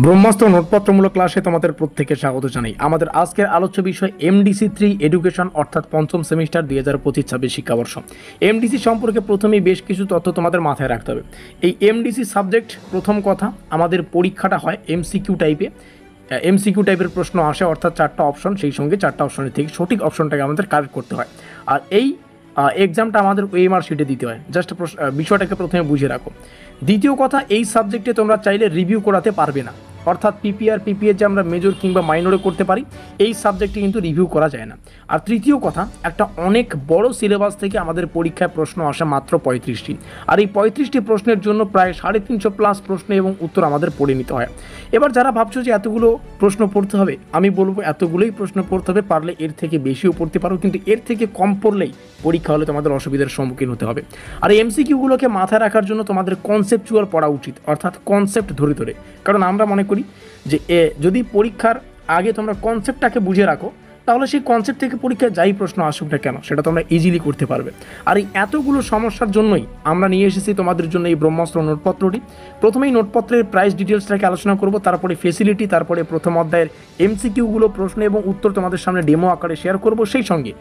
ব্রহ্মাস্ত্র নোটপত্রমূলক ক্লাসে তোমাদের প্রত্যেককে স্বাগত জানাই। আমাদের আজকের আলোচ্য বিষয় MDC3 এডুকেশন অর্থাৎ পঞ্চম সেমিস্টার 2025-26 শিক্ষাবর্ষ। এমডিসি সম্পর্কে প্রথমেই বেশ কিছু তথ্য তোমাদের মাথায় রাখতে হবে। এই এমডিসি সাবজেক্ট প্রথম কথা আমাদের পরীক্ষাটা হয় এমসিকিউ টাইপের প্রশ্ন আসে, অর্থাৎ 4টা অপশন, সেই সঙ্গে 4টা অপশনের থেকে সঠিক অপশনটাকে আমাদের কারেক্ট করতে হয়। আর এই এক্সামটা আমাদের ওএমআর শিটে দিতে হয়। জাস্ট বিষয়টাকে প্রথমে বুঝে রাখো। দ্বিতীয় কথা, এই সাবজেক্টে তোমরা চাইলে রিভিউ করাতে পারবে না, অর্থাৎ পিপিএ যে আমরা মেজর কিংবা মাইনরে করতে পারি, এই সাবজেক্টে কিন্তু রিভিউ করা যায় না। আর তৃতীয় কথা, একটা অনেক বড় সিলেবাস থেকে আমাদের পরীক্ষায় প্রশ্ন আসে মাত্র 35টি, আর এই 35টি প্রশ্নের জন্য প্রায় 350 প্লাস প্রশ্ন এবং উত্তর আমাদের পড়ে নিতে হয়। এবার যারা ভাবছো যে এতগুলো প্রশ্ন পড়তে হবে, আমি বলবো এতগুলোই প্রশ্ন পড়তে হবে, পারলে এর থেকে বেশিও পড়তে পারো, কিন্তু এর থেকে কম পড়লেই পরীক্ষা হলে তোমাদের অসুবিধার সম্মুখীন হতে হবে। আর এই এমসিকিউগুলোকে মাথায় রাখার জন্য তোমাদের কনসেপচুয়াল পড়া উচিত, অর্থাৎ কনসেপ্ট ধরে ধরে। কারণ আমরা মনে করি যে যদি পরীক্ষার আগে তোমরা কনসেপ্টটাকে বুঝে রাখো, তাহলে সেই কনসেপ্ট থেকে পরীক্ষায় যাই প্রশ্ন আসুক না কেন সেটা তোমরা ইজিলি করতে পারবে। আর এই এতগুলো সমস্যার জন্যই আমরা নিয়ে এসেছি তোমাদের জন্য এই ব্রহ্মাস্ত্র নোটপত্রটি। প্রথমেই নোটপত্রের প্রাইস ডিটেলসটাকে আলোচনা করব, তারপরে ফেসিলিটি, তারপরে প্রথম অধ্যায়ের এমসিকিউগুলো প্রশ্ন এবং উত্তর তোমাদের সামনে ডেমো আকারে শেয়ার করব। সেই সঙ্গে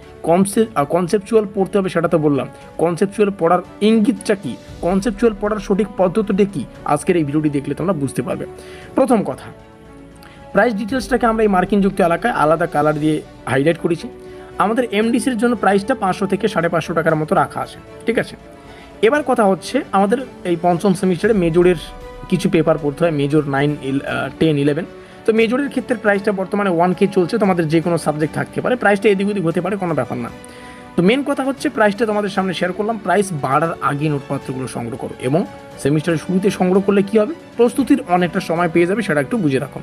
কনসেপচুয়াল পড়তে হবে, সেটা তো বললাম। কনসেপচুয়াল পড়ার ইঙ্গিতটা কী, কনসেপচুয়াল পড়ার সঠিক পদ্ধতিটা কী, আজকের এই ভিডিওটি দেখলে তোমরা বুঝতে পারবে। প্রথম কথা, প্রাইস ডিটেলসটাকে আমরা এই মার্কিনযুক্ত এলাকায় আলাদা কালার দিয়ে হাইলাইট করেছি। আমাদের এমডিসির জন্য প্রাইসটা 500 থেকে 550 টাকার মতো রাখা আছে, ঠিক আছে। এবার কথা হচ্ছে, আমাদের এই পঞ্চম সেমিস্টারে মেজরের কিছু পেপার পড়তে হয়, মেজর 9, 10, 11। তো মেজরের ক্ষেত্রে প্রাইসটা বর্তমানে 1K চলছে। তোমাদের যে কোনো সাবজেক্ট থাকতে পারে, প্রাইসটা এদিক ওদিক হতে পারে, কোনো ব্যাপার না। তো মেন কথা হচ্ছে, প্রাইসটা তোমাদের সামনে শেয়ার করলাম। প্রাইস বাড়ার আগে নোটপত্রগুলো সংগ্রহ করো, এবং সেমিস্টারের শুরুতে সংগ্রহ করলে কী হবে, প্রস্তুতির অনেকটা সময় পেয়ে যাবে, সেটা একটু বুঝে রাখো।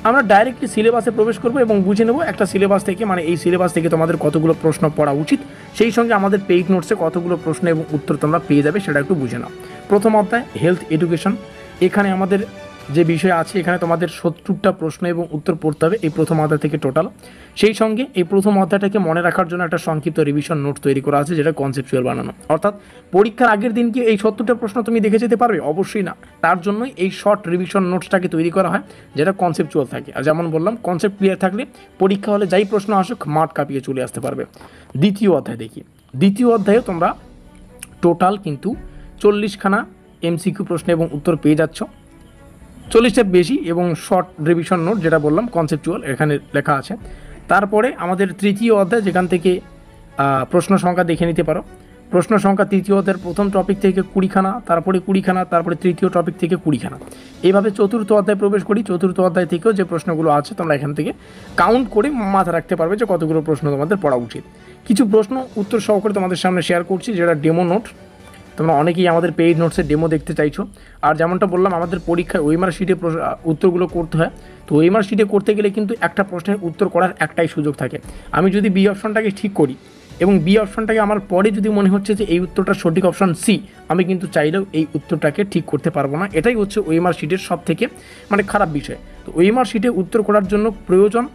আমরা ডাইরেক্টলি সিলেবাসে প্রবেশ করবো এবং বুঝে নেবো একটা সিলেবাস থেকে, মানে এই সিলেবাস থেকে তোমাদের কতগুলো প্রশ্ন পড়া উচিত, সেই সঙ্গে আমাদের পেইড নোটসে কতগুলো প্রশ্ন এবং উত্তর তোমরা পেয়ে যাবে, সেটা একটু বুঝে নাও। প্রথম অধ্যায় হেলথ এডুকেশন, এখানে আমাদের যে বিষয় আছে, এখানে তোমাদের 70টা প্রশ্ন এবং উত্তর পড়তে হবে এই প্রথম অধ্যায় থেকে টোটাল। সেই সঙ্গে এই প্রথম অধ্যায়টাকে মনে রাখার জন্য একটা সংক্ষিপ্ত রিভিশন নোট তৈরি করা আছে, যেটা কনসেপচুয়াল বানানো। অর্থাৎ পরীক্ষার আগের দিন কি এই 70টা প্রশ্ন তুমি দেখে যেতে পারবে? অবশ্যই না। তার জন্যই এই শর্ট রিভিশন নোটসটাকে তৈরি করা হয়, যেটা কনসেপচুয়াল থাকে। আর যেমন বললাম, কনসেপ্ট ক্লিয়ার থাকলে পরীক্ষা হলে যাই প্রশ্ন আসুক মাঠ কাঁপিয়ে চলে আসতে পারবে। দ্বিতীয় অধ্যায় দেখি। দ্বিতীয় অধ্যায়ে তোমরা টোটাল কিন্তু 40খানা এমসিকিউ প্রশ্ন এবং উত্তর পেয়ে যাচ্ছ, 40টা বেশি, এবং শর্ট রিভিশন নোট যেটা বললাম কনসেপচুয়াল এখানে লেখা আছে। তারপরে আমাদের তৃতীয় অধ্যায়, যেখান থেকে প্রশ্ন সংখ্যা দেখে নিতে পারো। প্রশ্ন সংখ্যা তৃতীয় অধ্যায়ের প্রথম টপিক থেকে 20খানা, তারপরে 20খানা, তারপরে তৃতীয় টপিক থেকে 20খানা। এইভাবে চতুর্থ অধ্যায় প্রবেশ করি। চতুর্থ অধ্যায় থেকেও যে প্রশ্নগুলো আছে তোমরা এখান থেকে কাউন্ট করে মাথায় রাখতে পারবে যে কতগুলো প্রশ্ন তোমাদের পড়া উচিত। কিছু প্রশ্ন উত্তর সহকারে তোমাদের সামনে শেয়ার করছি, যেটা ডেমো নোট। তোমরা অনেকেই আমাদের পেইড নোটসের ডেমো দেখতে চাইছো। আর যেমনটা বললাম, আমাদের পরীক্ষায় ওএমআর শিটে উত্তরগুলো করতে হয়। তো ওএমআর শিটে করতে গেলে কিন্তু একটা প্রশ্নের উত্তর করার একটাই সুযোগ থাকে। আমি যদি বি অপশনটাকে ঠিক করি এবং বি অপশনটাকে আমার পরে যদি মনে হচ্ছে যে এই উত্তরটা সঠিক অপশন সি, আমি কিন্তু চাইলেও এই উত্তরটাকে ঠিক করতে পারবো না। এটাই হচ্ছে ওএমআর শিটের সব থেকে খারাপ বিষয়। তো ওএমআর শিটে উত্তর করার জন্য প্রয়োজন,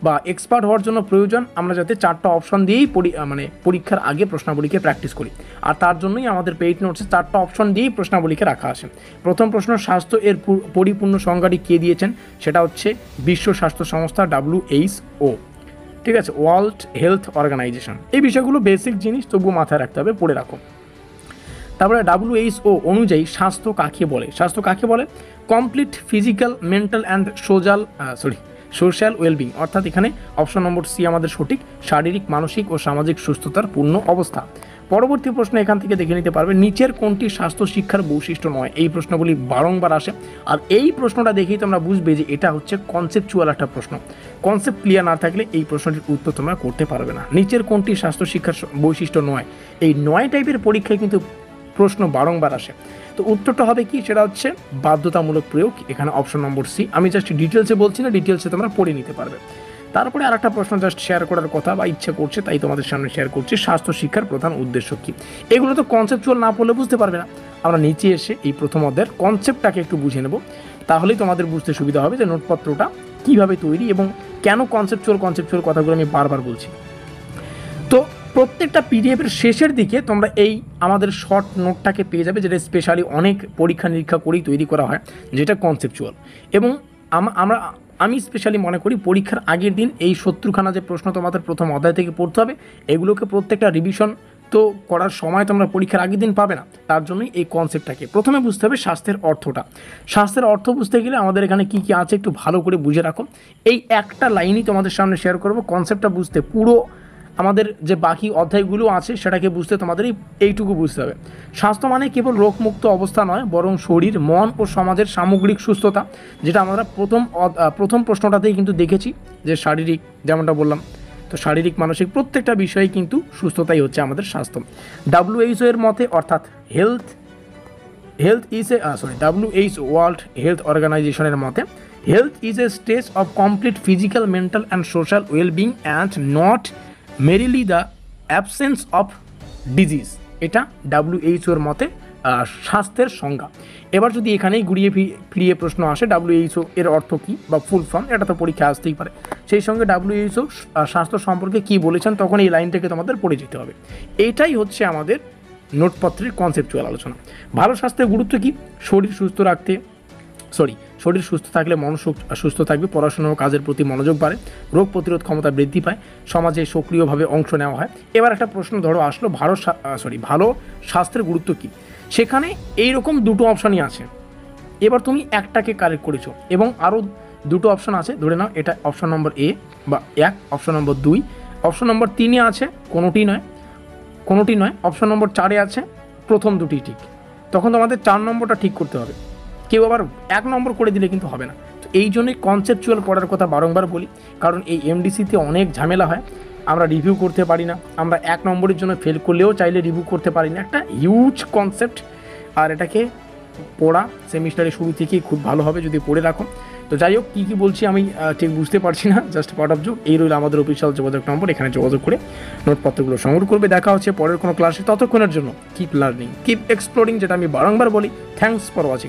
বা এক্সপার্ট হওয়ার জন্য প্রয়োজন, আমরা যাতে 4টা অপশন দিয়েই পরীক্ষার আগে প্রশ্নাবলীকে প্র্যাকটিস করি। আর তার জন্যই আমাদের পেইড নোটসে 4টা অপশন দিয়েই প্রশ্নাবলীকে রাখা আসে। প্রথম প্রশ্ন, স্বাস্থ্য এর পরিপূর্ণ সংজ্ঞাটি কে দিয়েছেন? সেটা হচ্ছে বিশ্ব স্বাস্থ্য সংস্থা, WHO, ঠিক আছে, ওয়ার্ল্ড হেলথ অর্গানাইজেশন। এই বিষয়গুলো বেসিক জিনিস, তবুও মাথায় রাখতে হবে, পড়ে রাখো। তারপরে WHO অনুযায়ী স্বাস্থ্য কাকে বলে? স্বাস্থ্য কাকে বলে? Complete physical, mental and social wellbeing, অর্থাৎ এখানে অপশন নম্বর সি আমাদের সঠিক, শারীরিক, মানসিক ও সামাজিক সুস্থতার পূর্ণ অবস্থা। পরবর্তী প্রশ্ন এখান থেকে দেখে নিতে পারবে, নিচের কোনটি স্বাস্থ্য শিক্ষার বৈশিষ্ট্য নয়? এই প্রশ্নগুলি বারংবার আসে, আর এই প্রশ্নটা দেখেই তোমরা বুঝবে যে এটা হচ্ছে কনসেপচুয়াল একটা প্রশ্ন। কনসেপ্ট ক্লিয়ার না থাকলে এই প্রশ্নটির উত্তর তোমরা করতে পারবে না। নিচের কোনটি স্বাস্থ্য শিক্ষার বৈশিষ্ট্য নয়? এই 9 টাইপের পরীক্ষায় কিন্তু প্রশ্ন বারংবার আসে। তো উত্তরটা হবে কি? সেটা হচ্ছে বাধ্যতামূলক প্রয়োগ, এখানে অপশন নম্বর সি। আমি জাস্ট ডিটেলসে বলছি না, ডিটেলসে তোমরা পড়ে নিতে পারবে। তারপরে আর একটা প্রশ্ন জাস্ট শেয়ার করার কথা বা ইচ্ছা করছে, তাই তোমাদের সামনে শেয়ার করছি, স্বাস্থ্য শিক্ষার প্রধান উদ্দেশ্য কী? এগুলো তো কনসেপচুয়াল না পড়লে বুঝতে পারবে না। আমরা নিচে এসে এই প্রথম অধ্যায়ের কনসেপ্টটাকে একটু বুঝে নেব, তাহলেই তোমাদের বুঝতে সুবিধা হবে যে নোটপত্রটা কীভাবে তৈরি এবং কেন কনসেপচুয়াল কথাগুলো আমি বারবার বলছি। তো প্রত্যেকটা পিডিএফের শেষের দিকে তোমরা এই আমাদের শর্ট নোটটাকে পেয়ে যাবে, যেটা স্পেশালি অনেক পরীক্ষা নিরীক্ষা করেই তৈরি করা হয়, যেটা কনসেপচুয়াল। এবং আমরা আমি স্পেশালি মনে করি পরীক্ষার আগের দিন এই 70খানা যে প্রশ্ন তোমাদের প্রথম অধ্যায় থেকে পড়তে হবে, এগুলোকে প্রত্যেকটা রিভিশন তো করার সময় তোমরা পরীক্ষার আগের দিন পাবে না। তার জন্যই এই কনসেপ্টটাকে প্রথমে বুঝতে হবে। স্বাস্থ্যের অর্থটা, স্বাস্থ্যের অর্থ বুঝতে গেলে আমাদের এখানে কী কী আছে একটু ভালো করে বুঝে রাখো। এই একটা লাইনই তোমাদের সামনে শেয়ার করবো। কনসেপ্টটা বুঝতে পুরো আমাদের যে বাকি অধ্যায়গুলো আছে সেটাকে বুঝতে তোমাদের এইটুকু বুঝতে হবে। স্বাস্থ্য মানে কেবল রোগমুক্ত অবস্থা নয়, বরং শরীর, মন ও সমাজের সামগ্রিক সুস্থতা, যেটা আমরা প্রথম প্রশ্নটাতেই কিন্তু দেখেছি যে শারীরিক, যেমনটা বললাম। তো শারীরিক মানসিক প্রত্যেকটা বিষয়ে কিন্তু সুস্থতাই হচ্ছে আমাদের স্বাস্থ্য। WHO এর মতে, অর্থাৎ WHO ওয়ার্ল্ড হেলথ অর্গানাইজেশনের মতে, health is a stage of complete physical, mental and social wellbeing and not merely the absence of disease. এটা WHO এর মতে স্বাস্থ্যের সংজ্ঞা। এবার যদি এখানেই ঘুরিয়ে ফিরিয়ে প্রশ্ন আসে WHO এর অর্থ কী বা ফুল ফর্ম, এটা তো পরীক্ষা আসতেই পারে। সেই সঙ্গে WHO স্বাস্থ্য সম্পর্কে কী বলেছেন, তখন এই লাইনটাকে তোমাদের পড়ে যেতে হবে। এইটাই হচ্ছে আমাদের নোটপত্রের কনসেপচুয়াল আলোচনা। ভালো স্বাস্থ্যের গুরুত্ব কী? শরীর সুস্থ থাকলে মন সুস্থ থাকবে, পড়াশোনা ও কাজের প্রতি মনোযোগ বাড়ে, রোগ প্রতিরোধ ক্ষমতা বৃদ্ধি পায়, সমাজে সক্রিয়ভাবে অংশ নেওয়া হয়। এবার একটা প্রশ্ন ধরো আসলো, ভালো স্বাস্থ্যের গুরুত্ব কী? সেখানে এইরকম দুটো অপশানই আছে। এবার তুমি একটাকে কারেক্ট করেছো এবং আরও দুটো অপশান আছে, ধরে নাও এটা অপশান নম্বর এ বা 1, অপশান নম্বর 2, অপশান নম্বর 3 আছে কোনোটি নয়, অপশান নম্বর 4 আছে প্রথম দুটি ঠিক। তখন তোমাদের 4 নম্বরটা ঠিক করতে হবে। কেউ আবার 1 নম্বর করে দিলে কিন্তু হবে না। তো এই জন্যই কনসেপচুয়াল পড়ার কথা বারংবার বলি, কারণ এই এমডিসিতে অনেক ঝামেলা হয়। আমরা রিভিউ করতে পারি না, আমরা 1 নম্বরের জন্য ফেল করলেও চাইলে রিভিউ করতে পারি না। একটা হিউজ কনসেপ্ট, আর এটাকে পড়া সেমিস্টারের শুরু থেকেই খুব ভালো হবে যদি পড়ে রাখো। তো যাই হোক, কী বলছি আমি ঠিক বুঝতে পারছি না, জাস্ট পার্ট অফ জোক। এই রইল আমাদের অফিসিয়াল যোগাযোগ নম্বর, এখানে যোগাযোগ করে নোটপত্রগুলো সংগ্রহ করবে। দেখা হচ্ছে পরের কোনো ক্লাসে, ততক্ষণের জন্য কিপ লার্নিং, কিপ এক্সপ্লোরিং, যেটা আমি বারংবার বলি। Thanks for watching.